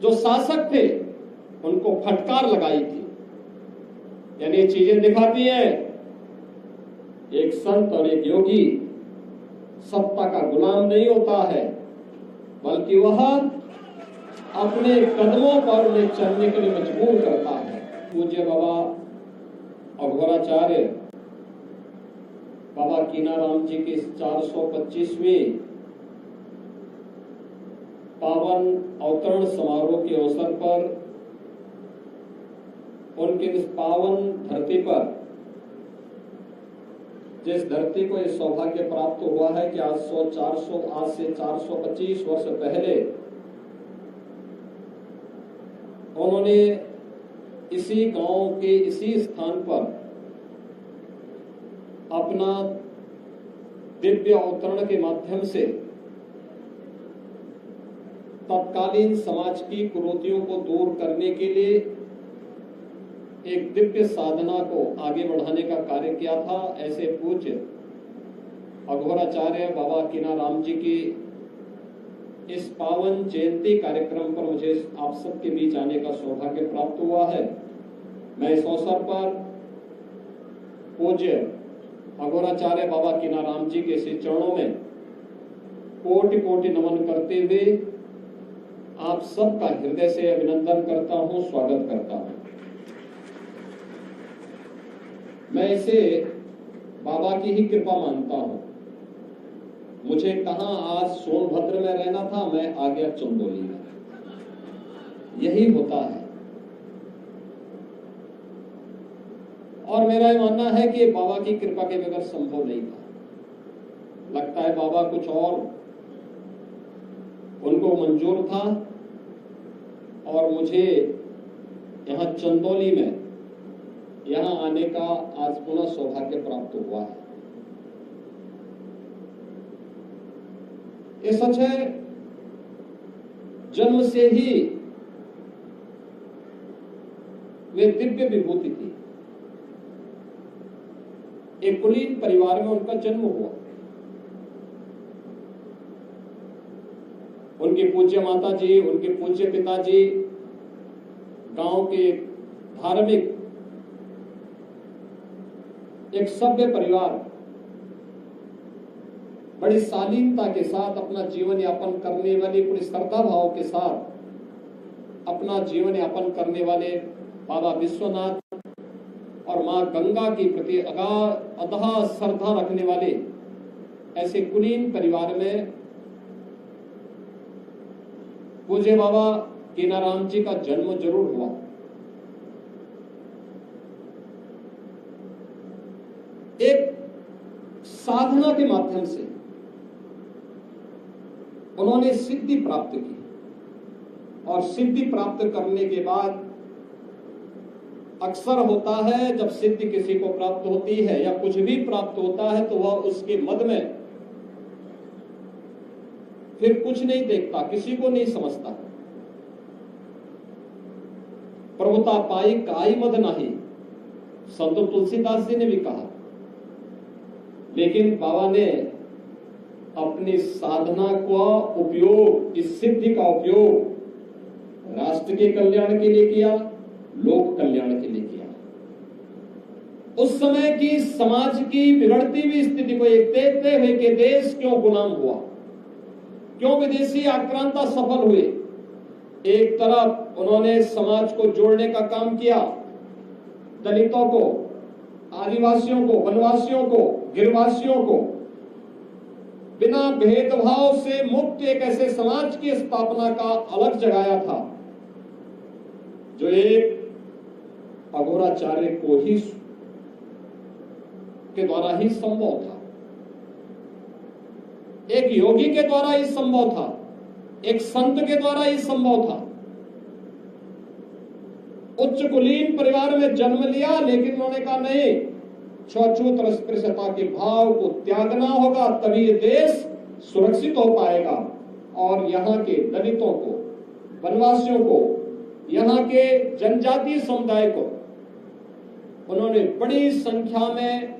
जो शासक थे उनको फटकार लगाई थी। यानी ये चीजें दिखाती हैं एक संत और एक योगी सत्ता का गुलाम नहीं होता है, बल्कि वह अपने कदमों पर उन्हें चलने के लिए मजबूर करता है। पूज्य बाबा अघोराचार्य बाबा कीनाराम जी के 425वें पावन अवतरण समारोह के अवसर पर उनके इस पावन धरती पर, जिस धरती को यह सौभाग्य प्राप्त हुआ है कि आज से 425 वर्ष पहले उन्होंने इसी गांव के इसी स्थान पर अपना दिव्य अवतरण के माध्यम से तत्कालीन समाज की कुरीतियों को दूर करने के लिए एक दिव्य साधना को आगे बढ़ाने का कार्य किया था। ऐसे पूज्य अघोराचार्य बाबा कीनाराम जी की इस पावन जयंती कार्यक्रम पर मुझे आप सबके बीच आने का सौभाग्य प्राप्त हुआ है। मैं इस अवसर पर पूज्य अघोराचार्य बाबा कीनाराम जी के श्री चरणों में कोटि कोटि नमन करते हुए आप सबका हृदय से अभिनंदन करता हूं, स्वागत करता हूं। मैं इसे बाबा की ही कृपा मानता हूं। मुझे कहां आज सोनभद्र में रहना था, मैं आ गया चंदौली में। यही होता है। और मेरा ये मानना है कि बाबा की कृपा के बगैर संभव नहीं था। लगता है बाबा कुछ और उनको मंजूर था और मुझे यहाँ चंदौली में यहाँ आने का आज पुनः सौभाग्य प्राप्त हुआ है। ये सच है, जन्म से ही वे दिव्य विभूति थी। एक कुलीन परिवार में उनका जन्म हुआ। उनके पूज्य माता जी, उनके पूज्य पिताजी गांव के धार्मिक एक सभ्य परिवार बड़ी शालीनता के साथ अपना जीवन यापन करने वाले, पूरी श्रद्धा भाव के साथ अपना जीवन यापन करने वाले बाबा विश्वनाथ और मां गंगा के प्रति अगाध श्रद्धा रखने वाले ऐसे कुलीन परिवार में पूज्य बाबा कीनाराम जी का जन्म जरूर हुआ। एक साधना के माध्यम से उन्होंने सिद्धि प्राप्त की और सिद्धि प्राप्त करने के बाद अक्सर होता है जब सिद्धि किसी को प्राप्त होती है या कुछ भी प्राप्त होता है तो वह उसके मद में फिर कुछ नहीं देखता, किसी को नहीं समझता। प्रभुता पाई काई मद नहीं, संत तुलसीदास जी ने भी कहा। लेकिन बाबा ने अपनी साधना का उपयोग, इस सिद्धि का उपयोग राष्ट्र के कल्याण के लिए किया, लोक कल्याण के लिए किया। उस समय की समाज की बिगड़ती हुई स्थिति को एक देखते हुए कि देश क्यों गुलाम हुआ, क्यों विदेशी आक्रांता सफल हुए। एक तरफ उन्होंने समाज को जोड़ने का काम किया, दलितों को, आदिवासियों को, वनवासियों को, गिरवासियों को बिना भेदभाव से मुक्त एक ऐसे समाज की स्थापना का अलग जगाया था जो एक अघोराचार्य को ही के द्वारा ही संभव था, एक योगी के द्वारा ही संभव था, एक संत के द्वारा ही संभव था। उच्च कुलीन परिवार में जन्म लिया, लेकिन उन्होंने कहा नहीं, छूत अस्पृश्यता के भाव को त्यागना होगा, तभी ये देश सुरक्षित हो पाएगा। और यहाँ के दलितों को, वनवासियों को, यहाँ के जनजातीय समुदाय को उन्होंने बड़ी संख्या में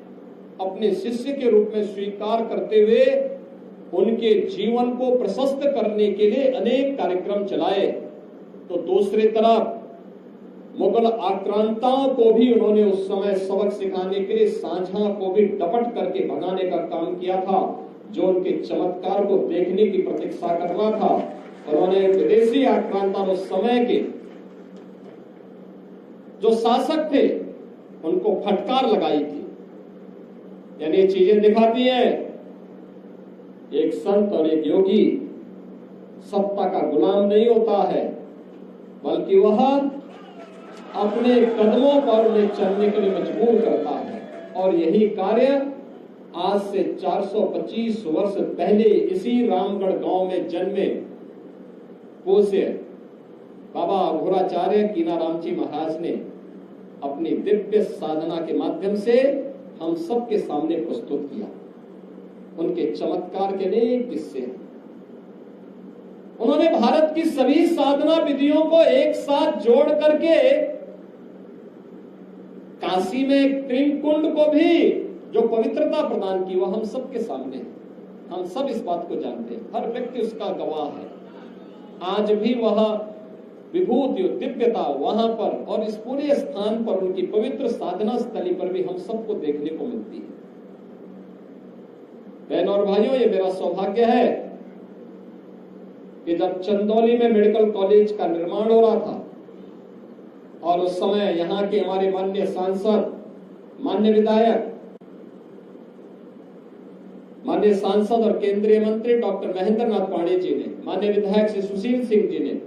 अपने शिष्य के रूप में स्वीकार करते हुए उनके जीवन को प्रशस्त करने के लिए अनेक कार्यक्रम चलाए। तो दूसरी तरफ मुगल आक्रांताओं को भी उन्होंने उस समय सबक सिखाने के लिए सांझा को भी डपट करके भगाने का काम किया था, जो उनके चमत्कार को देखने की प्रतीक्षा कर रहा था। उन्होंने विदेशी आक्रांता उस समय के जो शासक थे उनको फटकार लगाई थी। यानी ये चीजें दिखाती हैं एक संत और एक योगी सत्ता का गुलाम नहीं होता है, बल्कि वह अपने कदमों पर उन्हें चलने के लिए मजबूर करता है। और यही कार्य आज से 425 वर्ष पहले इसी रामगढ़ गांव में जन्मे पूज्य बाबा अघोराचार्य कीनाराम जी महाराज ने अपनी दिव्य साधना के माध्यम से हम सबके सामने प्रस्तुत किया। उनके चमत्कार के अनेक किस्से हैं। उन्होंने भारत की सभी साधना विधियों को एक साथ जोड़ करके काशी में त्रिकुंड को भी जो पवित्रता प्रदान की, वह हम सबके सामने है। हम सब इस बात को जानते हैं, हर व्यक्ति उसका गवाह है। आज भी वह विभूति और दिव्यता वहां पर और इस पूरे स्थान पर, उनकी पवित्र साधना स्थली पर भी हम सबको देखने को मिलती है। बहनों और भाइयों, ये मेरा सौभाग्य है कि जब चंदौली में मेडिकल कॉलेज का निर्माण हो रहा था और उस समय यहाँ के हमारे माननीय सांसद, माननीय विधायक, माननीय सांसद और केंद्रीय मंत्री डॉक्टर महेंद्र नाथ पांडे जी ने, माननीय विधायक श्री सुशील सिंह जी ने,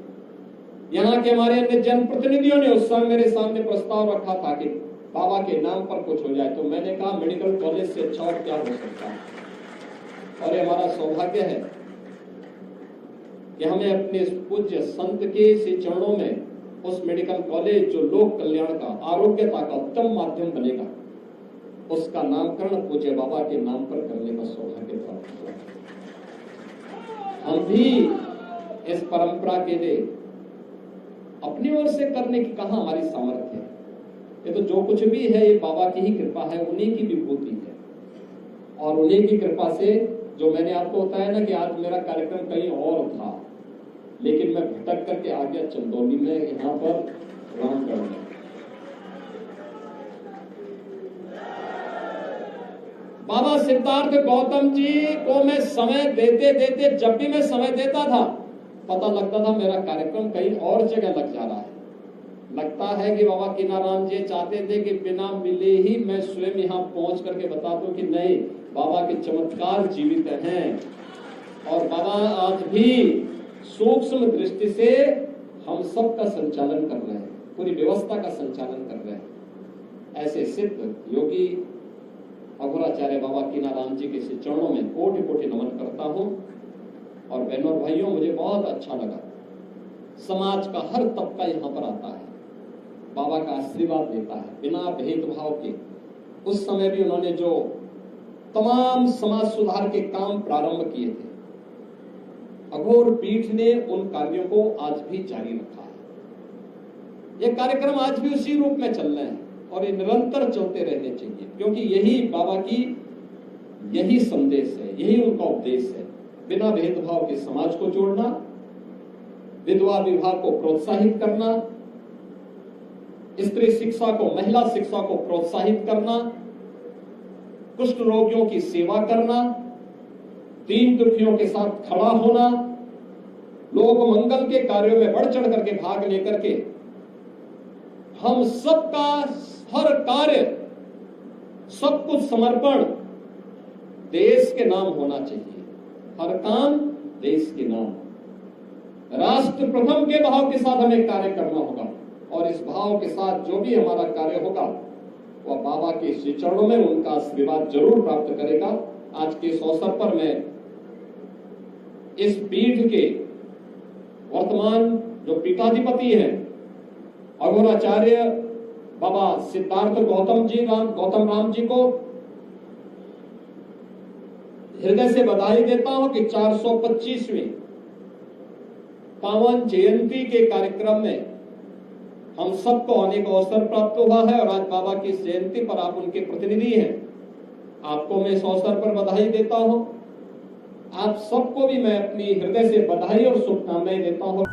यहाँ के हमारे अन्य जनप्रतिनिधियों ने उस समय मेरे सामने प्रस्ताव रखा था कि बाबा के नाम पर कुछ हो जाए। तो मैंने कहा मेडिकल कॉलेज से अच्छा और क्या हो सकता है। और ये हमारा सौभाग्य है कि हमें अपने इस पूज्य संत के इस चरणों में उस मेडिकल कॉलेज जो लोक कल्याण का, आरोग्यता का उत्तम माध्यम बनेगा, उसका नामकरण पूज्य बाबा के नाम पर करने का सौभाग्य प्राप्त हुआ। हम भी इस परंपरा के लिए अपनी ओर से करने की कहां हमारी सामर्थ्य है। ये तो जो कुछ भी है ये बाबा की ही कृपा है, उन्हीं की विभूति है। और उन्हीं की कृपा से, जो मैंने आपको बताया ना कि आज मेरा कार्यक्रम कहीं और था, लेकिन मैं भटक करके आ गया चंदौली में, यहाँ पर रामगढ़ में। बाबा सिद्धार्थ गौतम जी को मैं समय देते देते, जब भी मैं समय देता था, पता लगता था मेरा कार्यक्रम कहीं और जगह लग जा रहा है। लगता है कि बाबा कीनाराम जी चाहते थे कि बिना मिले ही मैं स्वयं यहाँ पहुंच करके बता दूं कि नहीं, बाबा के चमत्कार जीवित हैं। और बाबा आज भी सूक्ष्म दृष्टि से हम सब का संचालन कर रहे हैं, पूरी व्यवस्था का संचालन कर रहे हैं। ऐसे सिद्ध योगी अघोराचार्य बाबा कीनाराम जी के चरणों में कोटि कोटि नमन करता हूं। और बहनों और भाइयों, मुझे बहुत अच्छा लगा, समाज का हर तबका यहाँ पर आता है, बाबा का आशीर्वाद देता है बिना भेदभाव के। उस समय भी उन्होंने जो तमाम समाज सुधार के काम प्रारंभ किए थे, अघोर पीठ ने उन कार्यों को आज भी जारी रखा है। ये कार्यक्रम आज भी उसी रूप में चल रहे हैं और ये निरंतर चलते रहने चाहिए, क्योंकि यही बाबा की यही संदेश है, यही उनका उपदेश है। बिना भेदभाव के समाज को जोड़ना, विधवा विवाह को प्रोत्साहित करना, स्त्री शिक्षा को, महिला शिक्षा को प्रोत्साहित करना, कुष्ठ रोगियों की सेवा करना, दीन दुखियों के साथ खड़ा होना, लोक मंगल के कार्यों में बढ़ चढ़ करके भाग लेकर के हम सबका हर कार्य, सब कुछ समर्पण देश के नाम होना चाहिए। हर काम देश के नाम, राष्ट्र प्रथम के भाव के साथ हमें कार्य करना होगा। और इस भाव के साथ जो भी हमारा कार्य होगा वह बाबा के श्री चरणों में उनका आशीर्वाद जरूर प्राप्त करेगा। आज के इस अवसर पर मैं इस पीठ के वर्तमान जो पीठाधिपति हैं अघोराचार्य बाबा सिद्धार्थ गौतम राम जी को हृदय से बधाई देता हूं कि 425वीं पावन जयंती के कार्यक्रम में हम सबको आने का अवसर प्राप्त हुआ है। और आज बाबा की इस जयंती पर आप उनके प्रतिनिधि हैं, आपको मैं इस अवसर पर बधाई देता हूं। आप सबको भी मैं अपनी हृदय से बधाई और शुभकामनाएं देता हूं।